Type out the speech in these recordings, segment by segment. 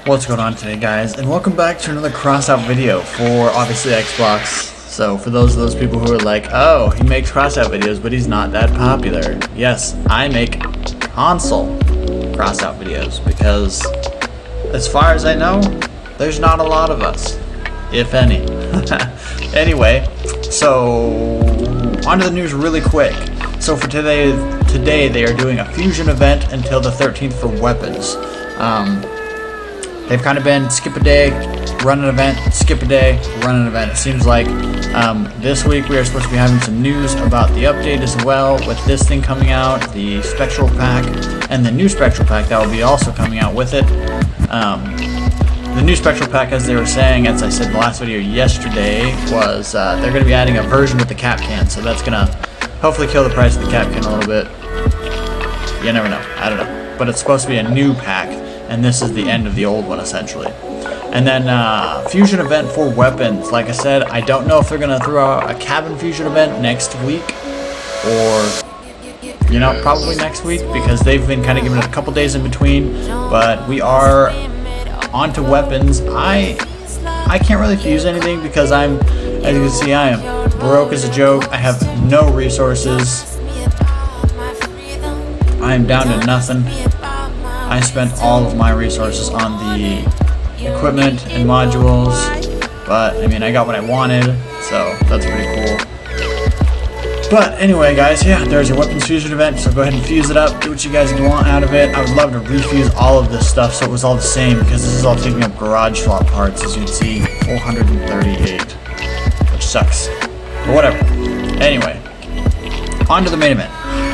What's going on today, guys, and welcome back to another Crossout video for obviously Xbox. So for those people who are like, oh, he makes Crossout videos but he's not that popular, yes, I make console Crossout videos because as far as I know, there's not a lot of us, if any. Anyway, so onto the news really quick. So for today they are doing a fusion event until the 13th for weapons. They've kind of been skip a day, run an event, skip a day, run an event. It seems like this week we are supposed to be having some news about the update as well, with this thing coming out, the Spectral Pack, and the new Spectral Pack that will be also coming out with it. The new Spectral Pack, as they were saying, as I said in the last video yesterday, was they're going to be adding a version with the cap can, so that's going to hopefully kill the price of the cap can a little bit. You never know, I don't know. But it's supposed to be a new pack, and this is the end of the old one essentially. And then fusion event for weapons. Like I said, I don't know if they're gonna throw out a cabin fusion event next week, or you know, probably next week, because they've been kind of giving it a couple days in between. But we are onto weapons. I can't really fuse anything because I'm, as you can see, I am broke as a joke. I have no resources. I am down to nothing. I spent all of my resources on the equipment and modules, but I mean, I got what I wanted, so that's pretty cool. But anyway, guys, yeah, there's a weapons fusion event, so go ahead and fuse it up, do what you guys want out of it. I would love to refuse all of this stuff so it was all the same, because this is all taking up garage swap parts, as you can see, 438, which sucks, but whatever. Anyway, on to the main event,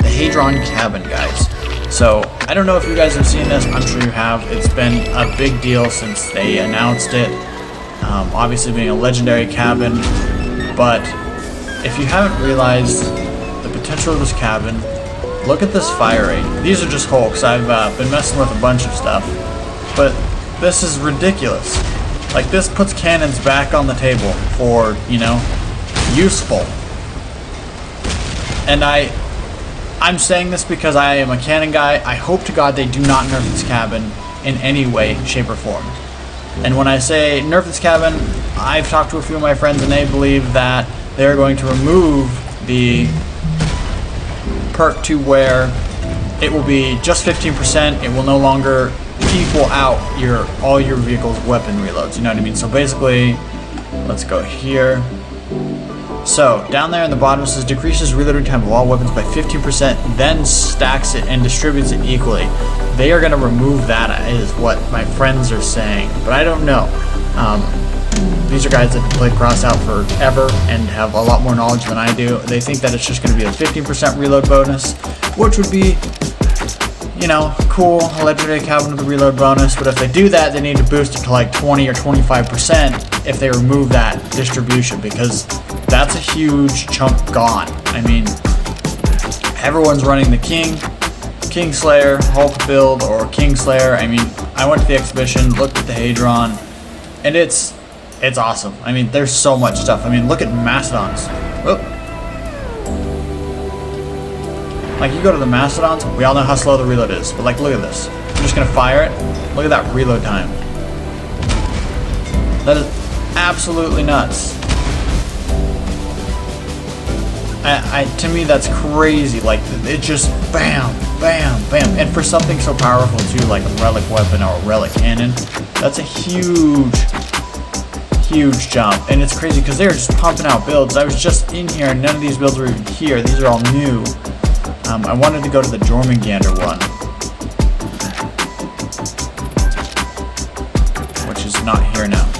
the Hadron cabin, guys. So, I don't know if you guys have seen this, I'm sure you have. It's been a big deal since they announced it, obviously being a legendary cabin, but if you haven't realized the potential of this cabin, look at this fire rate. These are just hulks. I've been messing with a bunch of stuff, but this is ridiculous. Like, this puts cannons back on the table for, you know, useful. And I'm saying this because I am a cannon guy. I hope to God they do not nerf this cabin in any way, shape, or form. And when I say nerf this cabin, I've talked to a few of my friends and they believe that they're going to remove the perk to where it will be just 15%. It will no longer equal out all your vehicle's weapon reloads. You know what I mean? So basically, let's go here. So, down there in the bottom it says decreases reloading time of all weapons by 15%, then stacks it and distributes it equally. They are going to remove that, is what my friends are saying, but I don't know. These are guys that have played Crossout forever and have a lot more knowledge than I do. They think that it's just going to be a 15% reload bonus, which would be, you know, cool, a legendary cabin with a reload bonus, but if they do that, they need to boost it to like 20 or 25% if they remove that distribution, because that's a huge chunk gone. I mean, everyone's running the Kingslayer, Hulk build, or Kingslayer. I mean, I went to the exhibition, looked at the Hadron, and it's awesome. I mean, there's so much stuff. I mean, look at Mastodons. Whoop. Like, you go to the Mastodons, we all know how slow the reload is, but like, look at this. I'm just gonna fire it. Look at that reload time. That is absolutely nuts. To me, that's crazy. Like, it just bam, bam, bam. And for something so powerful too, like a relic weapon or a relic cannon, that's a huge jump. And it's crazy because they're just pumping out builds. I was just in here and none of these builds were even here. These are all new. I wanted to go to the Jormungandr one, which is not here now.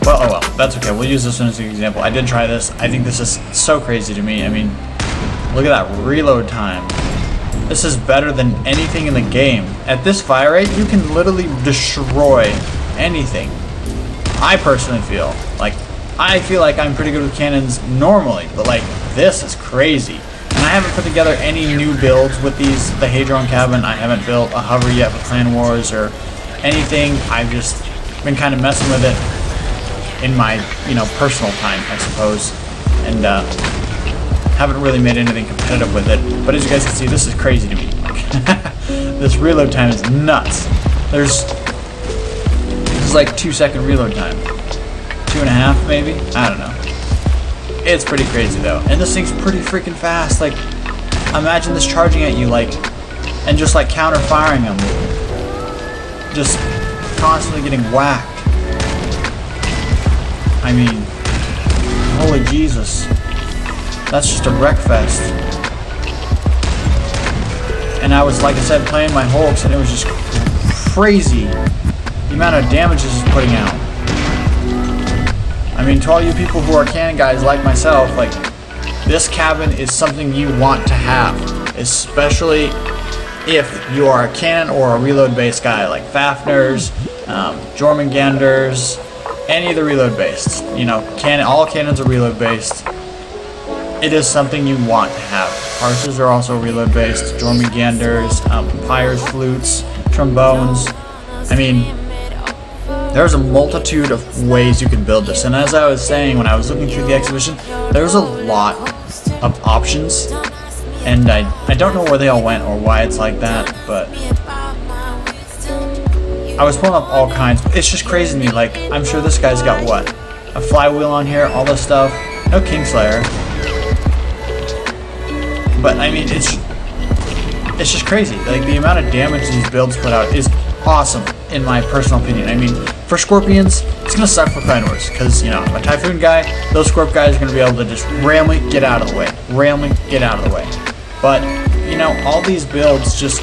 Well, oh well, that's okay. We'll use this one as an example. I did try this. I think this is so crazy to me. I mean, look at that reload time. This is better than anything in the game. At this fire rate, you can literally destroy anything. I personally feel like I'm pretty good with cannons normally, but like, this is crazy. And I haven't put together any new builds with the Hadron cabin. I haven't built a hover yet with Clan Wars or anything. I've just been kind of messing with it in my, you know, personal time, I suppose. And Haven't really made anything competitive with it, but as you guys can see, this is crazy to me. This reload time is nuts. This is like 2-second reload time. 2.5 maybe? I don't know. It's pretty crazy though. And this thing's pretty freaking fast. Like, imagine this charging at you, like, and just like counter firing them. Just constantly getting whacked. I mean, holy Jesus. That's just a wreck fest. And I was, like I said, playing my Hulks, and it was just crazy the amount of damage this is putting out. I mean, to all you people who are cannon guys like myself, like, this cabin is something you want to have, especially if you are a cannon or a reload based guy, like Fafnir's, Jormungandr's, any of the reload based. You know, all cannons are reload based. It is something you want to have. Parses are also reload based. Jormungandr's, pyres, flutes, trombones. I mean, there's a multitude of ways you can build this. And as I was saying when I was looking through the exhibition, there's a lot of options. And I don't know where they all went or why it's like that, but I was pulling up all kinds. It's just crazy to me. Like, I'm sure this guy's got what? A flywheel on here, all this stuff. No Kingslayer. But I mean, it's just crazy. Like, the amount of damage these builds put out is awesome, in my personal opinion. I mean, for Scorpions, it's gonna suck for Clanwars, because, you know, I'm a Typhoon guy. Those Scorp guys are gonna be able to just ram me, get out of the way, ram me, get out of the way. But, you know, all these builds just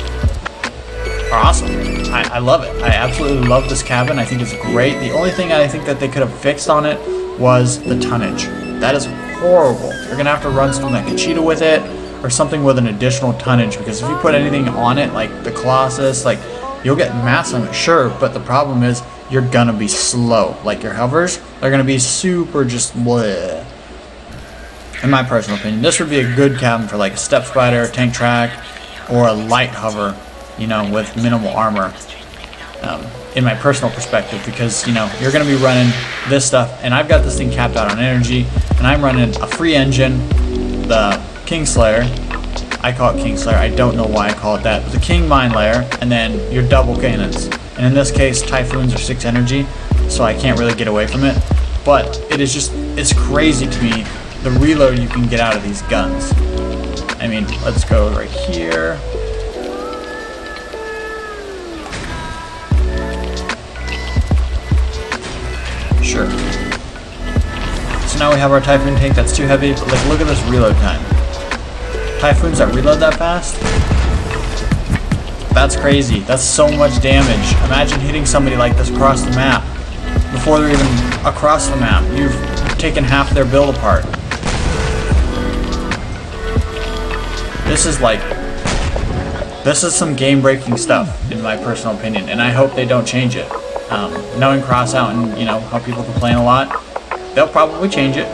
are awesome. I love it. I absolutely love this cabin. I think it's great. The only thing I think that they could have fixed on it was the tonnage. That is horrible. You're gonna have to run something like a Cheetah with it, or something with an additional tonnage, because if you put anything on it, like the Colossus, like, you'll get mass on it, sure, but the problem is you're gonna be slow. Like, your hovers, they're gonna be super just bleh. In my personal opinion, this would be a good cabin for like a Step Spider, Tank Track, or a light hover, you know, with minimal armor. In my personal perspective, because, you know, you're gonna be running this stuff, and I've got this thing capped out on energy, and I'm running a free engine, the Kingslayer. I call it Kingslayer. I don't know why I call it that. But the King Mine Layer, and then your double cannons. And in this case, Typhoons are 6 energy, so I can't really get away from it. But it is just, it's crazy to me, the reload you can get out of these guns. I mean, let's go right here. Sure. So now we have our Typhoon tank that's too heavy, but like, look at this reload time. Typhoons that reload that fast? That's crazy. That's so much damage. Imagine hitting somebody like this across the map. Before they're even across the map, you've taken half their build apart. This is some game-breaking stuff, in my personal opinion, and I hope they don't change it. Knowing Crossout and, you know, how people complain a lot, they'll probably change it.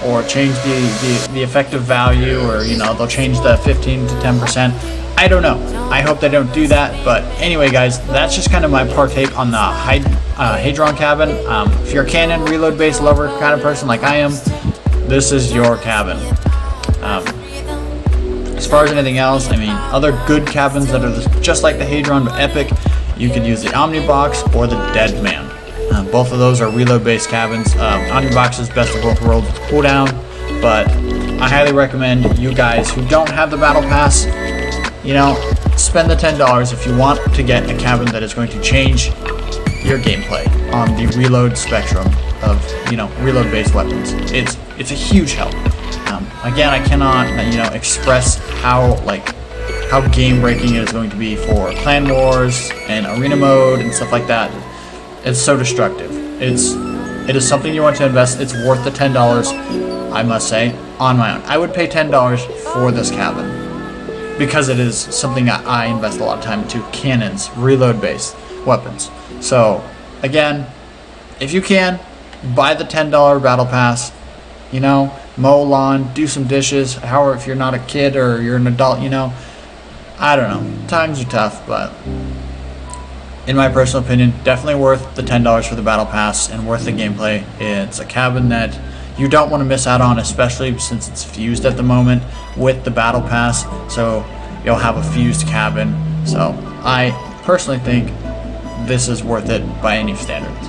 Or change the effective value, or, you know, they'll change the 15 to 10%. I don't know. I hope they don't do that. But anyway, guys, that's just kind of my partake on the Hadron cabin. If you're a cannon reload based lover kind of person like I am, this is your cabin. As far as anything else, I mean, other good cabins that are just like the Hadron but epic, you could use the Omnibox or the Dead Man. Both of those are reload-based cabins. Omnibox is best of both worlds with cooldown, but I highly recommend you guys who don't have the Battle Pass, you know, spend the $10 if you want to get a cabin that is going to change your gameplay on the reload spectrum of, you know, reload-based weapons. It's a huge help. Again, I cannot, you know, express how game-breaking it is going to be for Clan Wars and Arena Mode and stuff like that. It's so destructive. It is something you want to invest. It's worth the $10, I must say, on my own. I would pay $10 for this cabin because it is something that I invest a lot of time into. Cannons, reload-based weapons. So, again, if you can, buy the $10 Battle Pass. You know, mow lawn, do some dishes. However, if you're not a kid or you're an adult, you know, I don't know. Times are tough, but in my personal opinion, definitely worth the $10 for the Battle Pass and worth the gameplay. It's a cabin that you don't want to miss out on, especially since it's fused at the moment with the battle pass. So you'll have a fused cabin. So I personally think this is worth it by any standards.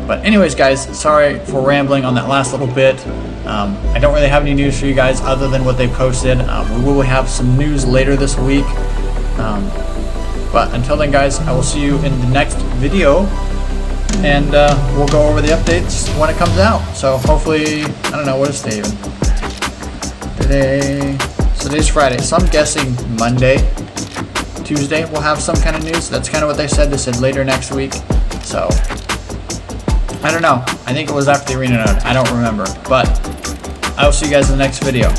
But anyways, guys, sorry for rambling on that last little bit. I don't really have any news for you guys other than what they posted. We will have some news later this week. But until then, guys, I will see you in the next video, and we'll go over the updates when it comes out. So hopefully, I don't know, what is today even? Today's Friday, so I'm guessing Monday, Tuesday, we'll have some kind of news. That's kind of what they said. They said later next week. So I don't know. I think it was after the arena node. I don't remember. But I will see you guys in the next video.